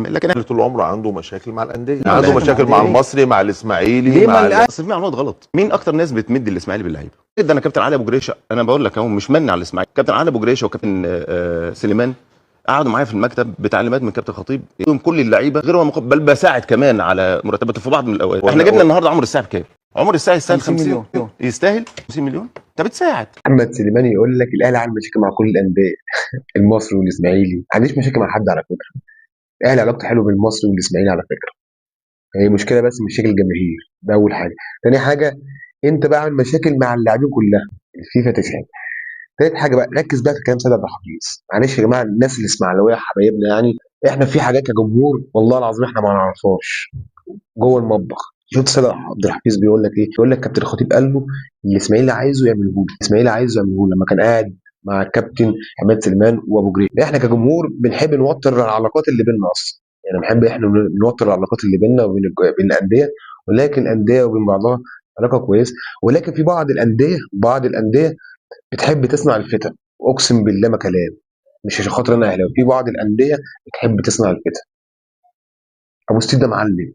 لكن اللي طول عمره عنده مشاكل مع الانديه، مع عنده الأهلي، مشاكل مع مع الأندية. المصري، مع الاسماعيلي، ليه مع ما اصل في معلومات غلط. مين اكتر ناس بتمد الاسماعيلي باللعيبه؟ ده انا كابتن علي ابو جريشه، انا بقول لك اهو مش من على الاسماعيلي. كابتن علي ابو جريشه وكابتن سليمان قعدوا معايا في المكتب بتعليمات من كابتن خطيب يوم كل اللعيبه غير هو بل بساعد كمان على مرتباته في بعض من الاوقات. احنا جبنا النهارده عمرو الساعي بكام؟ عمرو الساعي يستاهل 50 50 مليون. يستاهل 50 مليون. انت بتساعد. محمد سليماني يقول لك الاهلي عنده مشاكل مع كل الانديه المصري والاسماعيلي، ما عنديش مشاكل مع حد على فكره. الاهلي علاقته حلوه بالمصري والاسماعيلي على فكره، هي مشكله بس مشاكل الجماهير، ده اول حاجه. تاني حاجه، انت بقى عامل مشاكل مع اللاعبين كلها، الفيفا تسعد. تالت حاجه بقى، ركز بقى في كلام سيد عبد الحفيظ. معلش يا جماعه الناس الاسماعيلاويه حبايبنا، يعني احنا في حاجات كجمهور والله العظيم احنا ما نعرفهاش جوه المطبخ. شفت سيد عبد الحفيظ بيقول لك ايه؟ بيقول لك كابتن الخطيب قال له الاسماعيلي عايزه يعمله له، الاسماعيلي عايزه يعمله له لما كان قاعد مع الكابتن عماد سليمان وابو جريل. احنا كجمهور بنحب نوتر العلاقات اللي بيننا اصلا، يعني بنحب احنا نوتر العلاقات اللي بيننا وبين بين الانديه، ولكن الانديه وبين بعضها علاقه كويسه. ولكن في بعض الانديه بتحب تصنع الفتن، اقسم بالله ما كلام، مش عشان خاطر انا اهلاوي، في بعض الانديه بتحب تصنع الفتن. ابو ستيف ده معلم،